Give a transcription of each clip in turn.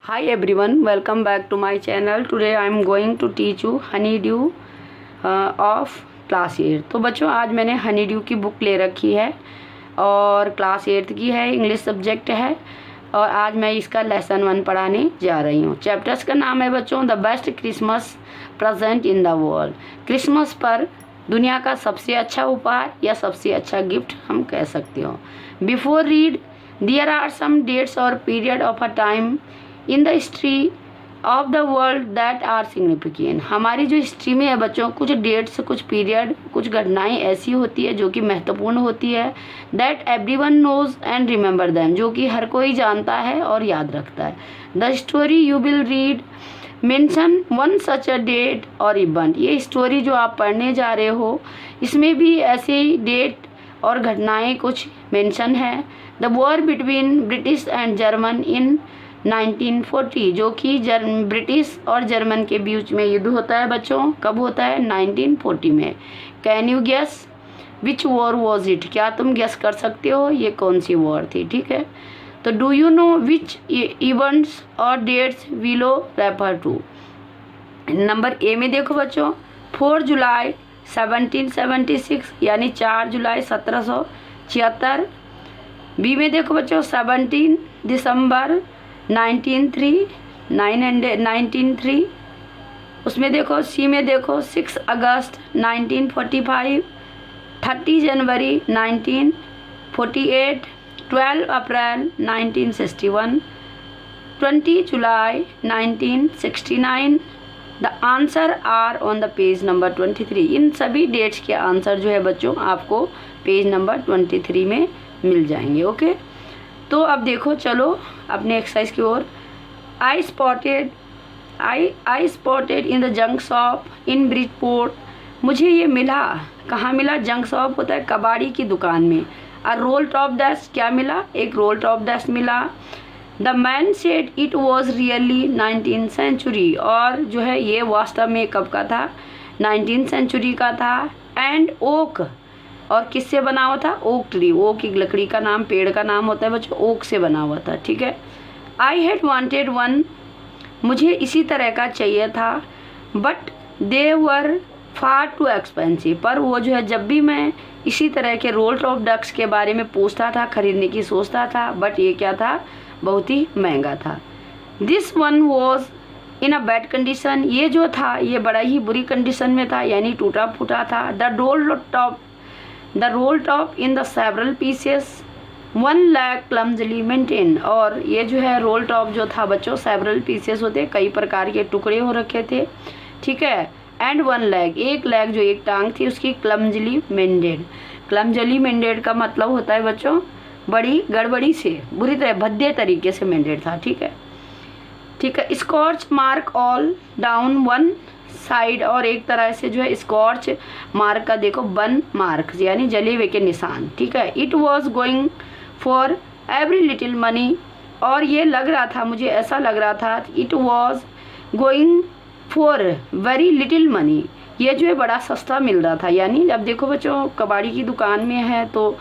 Hi everyone, welcome back to my channel. Today I am going to teach you honeydew of class 8। तो बच्चों आज मैंने honeydew की book ले रखी है और क्लास 8 की है, इंग्लिश सब्जेक्ट है और आज मैं इसका लेसन 1 पढ़ाने जा रही हूँ। चैप्टर्स का नाम है बच्चों the best Christmas present in the world. Christmas पर दुनिया का सबसे अच्छा उपहार या सबसे अच्छा गिफ्ट हम कह सकते हो। Before read there are some dates or period of a time in the history of the world that are significant. हमारी जो हिस्ट्री में है बच्चों, कुछ डेट्स, कुछ पीरियड, कुछ घटनाएं ऐसी होती है जो कि महत्वपूर्ण होती है। That everyone knows and remember them, जो कि हर कोई जानता है और याद रखता है। The story you will read mention one such a date और इवेंट। ये स्टोरी जो आप पढ़ने जा रहे हो इसमें भी ऐसे ही डेट और घटनाएं कुछ मेंशन है। The war between British and German in 1940, जो कि ब्रिटिश और जर्मन के बीच में युद्ध होता है बच्चों। कब होता है? 1940 में। Can you guess which war was it? क्या तुम गेस कर सकते हो ये कौन सी वॉर थी? ठीक है, तो do you know which events or dates below refer to. Number A में देखो बच्चों 4 जुलाई 1776 यानी 4 जुलाई 1776। बी में देखो बच्चों 17 दिसंबर 1903। उसमें देखो सी में देखो 6 अगस्त 1945, 30 जनवरी 1948, 12 अप्रैल 1961, 20 जुलाई 1969। The answer are on the page number 23। इन सभी डेट्स के आंसर जो है बच्चों आपको पेज नंबर 23 में मिल जाएंगे। ओके, तो अब देखो चलो अपने एक्सरसाइज की ओर। I spotted in the junk shop in Bridgeport. मुझे ये मिला, कहाँ मिला? जंक शॉप होता है कबाड़ी की दुकान में। अ रोल टॉप डस्ट, क्या मिला? एक रोल टॉप डस्ट मिला। The man said it was really 19th century, और जो है ये वास्तव में कब का था? 19th सेंचुरी का था। एंड ओक, और किससे बना हुआ था? Oak tree. ओक की लकड़ी का नाम, पेड़ का नाम होता है बच्चों, ओक से बना हुआ था। ठीक है। आई हैड वांटेड वन, मुझे इसी तरह का चाहिए था। But they were far too expensive, पर वो जो है जब भी मैं इसी तरह के रोल टॉप डक्स के बारे में पूछता था, खरीदने की सोचता था, बट ये क्या था? बहुत ही महंगा था। This one was in a bad condition, ये जो था ये बड़ा ही बुरी कंडीशन में था, यानी टूटा फूटा था। The roll top in the several pieces 1 lakh clumsily maintain, और ये जो है रोल टॉप जो था बच्चों सेवरल पीसेस होते, कई प्रकार के टुकड़े हो रखे थे। ठीक है। एंड 1 लाख, 1 लाख जो एक टांग थी उसकी क्लमजली मेंडेड। क्लमजली मेंडेड का मतलब होता है बच्चों बड़ी गड़बड़ी से, बुरी तरह भद्दे तरीके से मेंडेड था। ठीक है, ठीक है। Scorch mark all down one side, और एक तरह से जो है स्कॉर्च मार्क का देखो बर्न मार्क यानी जले हुए के निशान। ठीक है। It was going for every little money, और ये लग रहा था, मुझे ऐसा लग रहा था, it was going for very little money, ये जो है बड़ा सस्ता मिल रहा था। यानी अब देखो बच्चों कबाड़ी की दुकान में है तो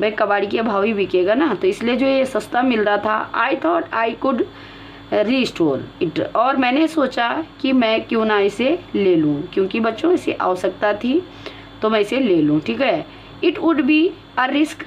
भाई कबाड़ी के भाव ही बिकेगा ना, तो इसलिए जो ये सस्ता मिल रहा था। I thought I could restore it, और मैंने सोचा कि मैं क्यों ना इसे ले लूँ, क्योंकि बच्चों इसे आवश्यकता थी तो मैं इसे ले लूँ। ठीक है। It would be a risk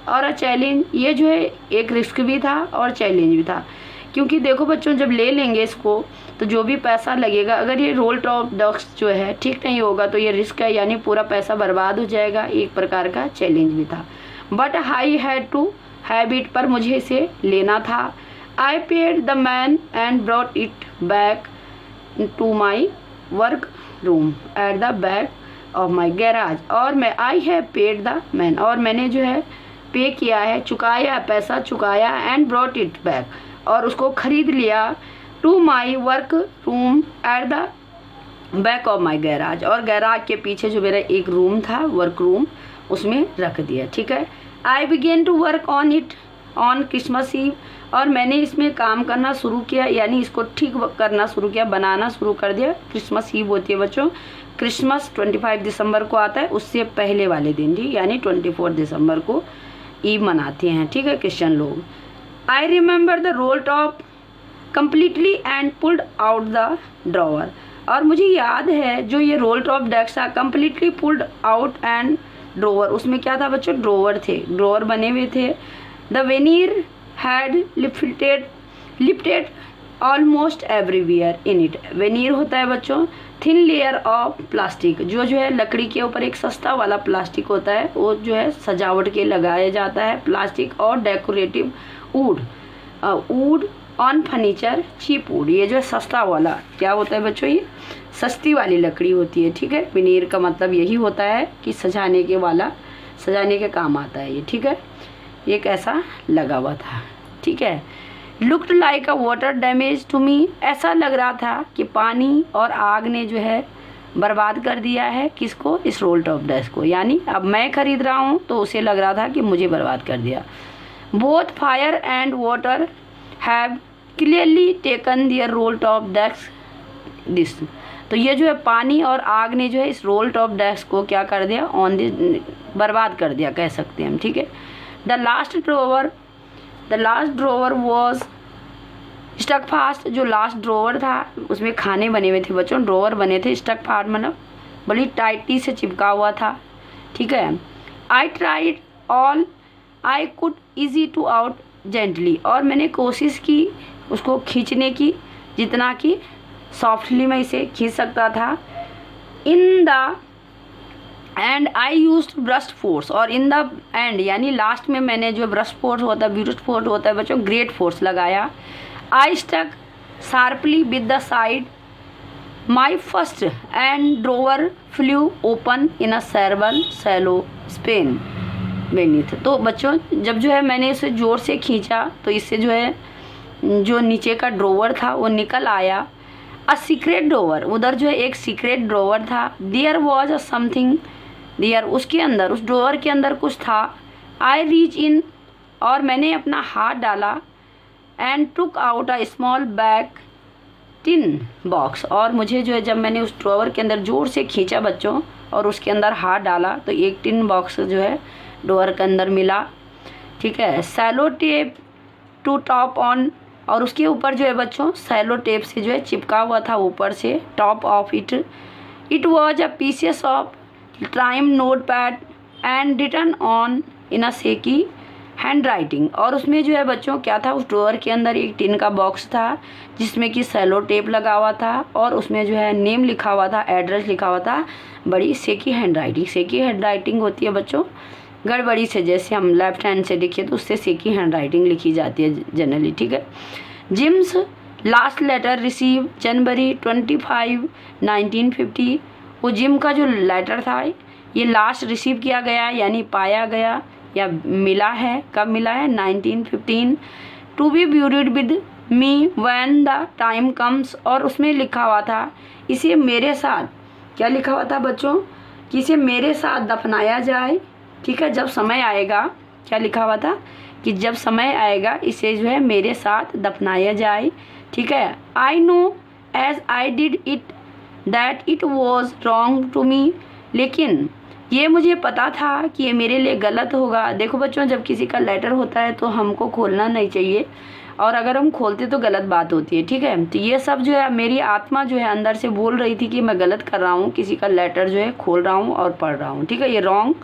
और अ चैलेंज, ये जो है एक रिस्क भी था और चैलेंज भी था, क्योंकि देखो बच्चों जब ले लेंगे इसको तो जो भी पैसा लगेगा, अगर ये रोल टॉप डक्स जो है ठीक नहीं होगा तो ये रिस्क है, यानी पूरा पैसा बर्बाद हो जाएगा, एक प्रकार का चैलेंज भी था। But I had to have it, पर मुझे इसे लेना था। I paid the man and brought it back to my work room at the back of my garage, और मैं I have paid the man, और मैंने जो है पे किया है, चुकाया, पैसा चुकाया, एंड ब्रॉट इट बैक, और उसको खरीद लिया, to my work room at the back of my garage, और गैराज के पीछे जो मेरा एक रूम था, वर्क रूम, उसमें रख दिया। ठीक है। I began to work on it on Christmas eve, और मैंने इसमें काम करना शुरू किया, यानी इसको ठीक करना शुरू किया, बनाना शुरू कर दिया। क्रिसमस ईव होती है बच्चों, क्रिसमस 25 दिसंबर को आता है, उससे पहले वाले दिन, ठीक, यानी 24 दिसंबर को ईव मनाते हैं। ठीक है क्रिश्चियन लोग। I remember the roll top completely and pulled out the drawer. और मुझे याद है जो ये रोल टॉप डेस्क था, completely pulled out and drawer, उसमें क्या था बच्चों, ड्रॉवर थे, ड्रॉवर बने हुए थे। The vernier had lifted almost everywhere in it. Vernier होता है बच्चों थिन लेयर ऑफ प्लास्टिक, जो है लकड़ी के ऊपर एक सस्ता वाला प्लास्टिक होता है, वो जो है सजावट के लगाया जाता है प्लास्टिक, और decorative wood on furniture cheap wood, ये जो है सस्ता वाला क्या होता है बच्चों, ये सस्ती वाली लकड़ी होती है। ठीक है, विनीर का मतलब यही होता है कि सजाने के काम आता है ये। ठीक है, ये कैसा लगा हुआ था। ठीक है, looked like a water damage to me, ऐसा लग रहा था कि पानी और आग ने जो है बर्बाद कर दिया है किसको, इस रोल टॉप डेस्क को, यानी अब मैं खरीद रहा हूँ तो उसे लग रहा था कि मुझे बर्बाद कर दिया। Both fire and water have clearly taken their roll top desk this, तो ये जो है पानी और आग ने जो है इस रोल टॉप डेस्क को क्या कर दिया, बर्बाद कर दिया कह सकते हैं हम। ठीक है, the last drawer was stuck fast, जो लास्ट ड्रॉवर था उसमें खाने बने हुए थे बच्चों, ड्रॉवर बने थे, स्टक फास्ट मतलब बड़ी टाइटली से चिपका हुआ था। ठीक है, I tried all I could easy to out gently, और मैंने कोशिश की उसको खींचने की, जितना कि सॉफ्टली मैं इसे खींच सकता था। In the and I use brush force, और इन द एंड यानी लास्ट में मैंने जो ब्रश फोर्स होता है, ब्रश फोर्स होता है बच्चों, ग्रेट फोर्स लगाया। I stuck sharply with the side my first and drawer flew open in a shallow space beneath. तो बच्चों जब जो है मैंने इसे ज़ोर से खींचा तो इससे जो है जो नीचे का ड्रॉवर था वो निकल आया। अ सीक्रेट ड्रॉवर, उधर जो है एक सीक्रेट ड्रॉवर था। There was a something there, उसके अंदर, उस ड्रॉवर के अंदर कुछ था। आई रीच इन, और मैंने अपना हाथ डाला। And took out a small bag tin box, और मुझे जो है जब मैंने उस ड्रॉवर के अंदर ज़ोर से खींचा बच्चों और उसके अंदर हाथ डाला तो एक टिन बॉक्स जो है ड्रॉवर के अंदर मिला। ठीक है, sellotape to top on, और उसके ऊपर जो है बच्चों सैलो टेप से जो है चिपका हुआ था ऊपर से, top of it was a pieces of time notepad and written on in a shaky handwriting, और उसमें जो है बच्चों क्या था, उस ड्रॉवर के अंदर एक टिन का बॉक्स था जिसमें कि सैलो टेप लगा हुआ था, और उसमें जो है नेम लिखा हुआ था, एड्रेस लिखा हुआ था, बड़ी सेकी हैंड राइटिंग होती है बच्चों गड़बड़ी से, जैसे हम लेफ्ट हैंड से लिखे तो उससे सेकी हैंड राइटिंग लिखी जाती है जनरली। ठीक है, जिम्स लास्ट लेटर रिसीव जनवरी 25, 1950, वो जिम का जो लेटर था ये लास्ट रिसीव किया गया यानी पाया गया या मिला है, कब मिला है, 1915। To be buried with me when the time comes, और उसमें लिखा हुआ था इसे मेरे साथ, क्या लिखा हुआ था बच्चों, कि इसे मेरे साथ दफनाया जाए। ठीक है, जब समय आएगा, क्या लिखा हुआ था कि जब समय आएगा इसे जो है मेरे साथ दफनाया जाए। ठीक है, I know as I did it that it was wrong to me, लेकिन ये मुझे पता था कि ये मेरे लिए गलत होगा। देखो बच्चों जब किसी का लेटर होता है तो हमको खोलना नहीं चाहिए, और अगर हम खोलते तो गलत बात होती है। ठीक है, तो ये सब जो है मेरी आत्मा जो है अंदर से बोल रही थी कि मैं गलत कर रहा हूँ, किसी का लेटर जो है खोल रहा हूँ और पढ़ रहा हूँ। ठीक है, ये wrong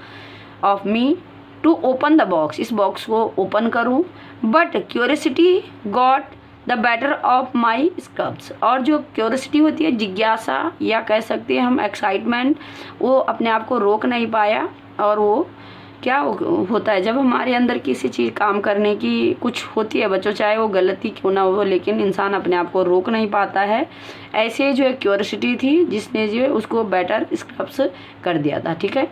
of me to open the box, इस बॉक्स को ओपन करूँ, but curiosity got the better of my scrubs, और जो क्यूरियोसिटी होती है, जिज्ञासा या कह सकते हैं हम एक्साइटमेंट, वो अपने आप को रोक नहीं पाया। और वो क्या होता है जब हमारे अंदर किसी चीज़ काम करने की कुछ होती है बच्चों, चाहे वो गलती क्यों ना हो, लेकिन इंसान अपने आप को रोक नहीं पाता है, ऐसे जो है क्यूरियोसिटी थी जिसने जो है उसको बेटर स्क्रब्स कर दिया था। ठीक है,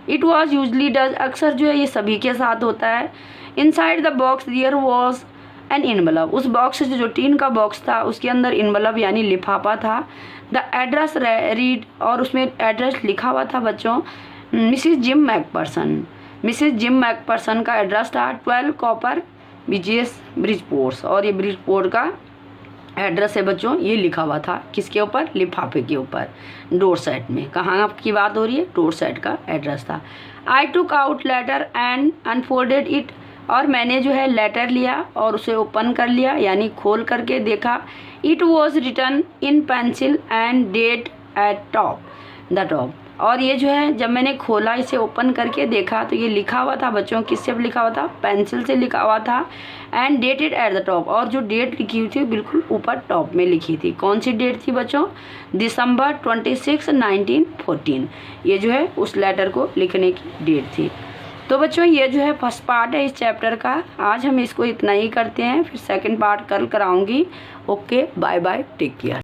इट वॉज यूजली डज, अक्सर जो है ये सभी के साथ होता है। Inside the box there was an envelope, उस बॉक्स से जो टीन का बॉक्स था उसके अंदर इनवलप यानी लिफाफा था। द एड्रेस रीड, और उसमें एड्रेस लिखा हुआ था बच्चों मिसिस जिम मैकपर्सन का एड्रेस था 12 कॉपर बीजीएस ब्रिजपोर्ट, और ये ब्रिजपोर्ट का एड्रेस है बच्चों, ये लिखा हुआ था किसके ऊपर, लिफाफे के ऊपर, डोर सेट में। कहाँ आपकी बात हो रही है, डोर सेट का एड्रेस था। I took out letter and unfolded it और मैंने जो है लेटर लिया और उसे ओपन कर लिया, यानी खोल करके देखा। It was written in pencil and date at the top. और ये जो है जब मैंने खोला, इसे ओपन करके देखा तो ये लिखा हुआ था बच्चों, किससे लिखा हुआ था? पेंसिल से लिखा हुआ था। And dated eight the top, और जो डेट लिखी हुई थी बिल्कुल ऊपर टॉप में लिखी थी। कौन सी डेट थी बच्चों? दिसंबर 26, 1914। ये जो है उस लेटर को लिखने की डेट थी। तो बच्चों ये जो है फर्स्ट पार्ट है इस चैप्टर का। आज हम इसको इतना ही करते हैं, फिर सेकंड पार्ट कल कराऊंगी। Okay, bye bye, take care.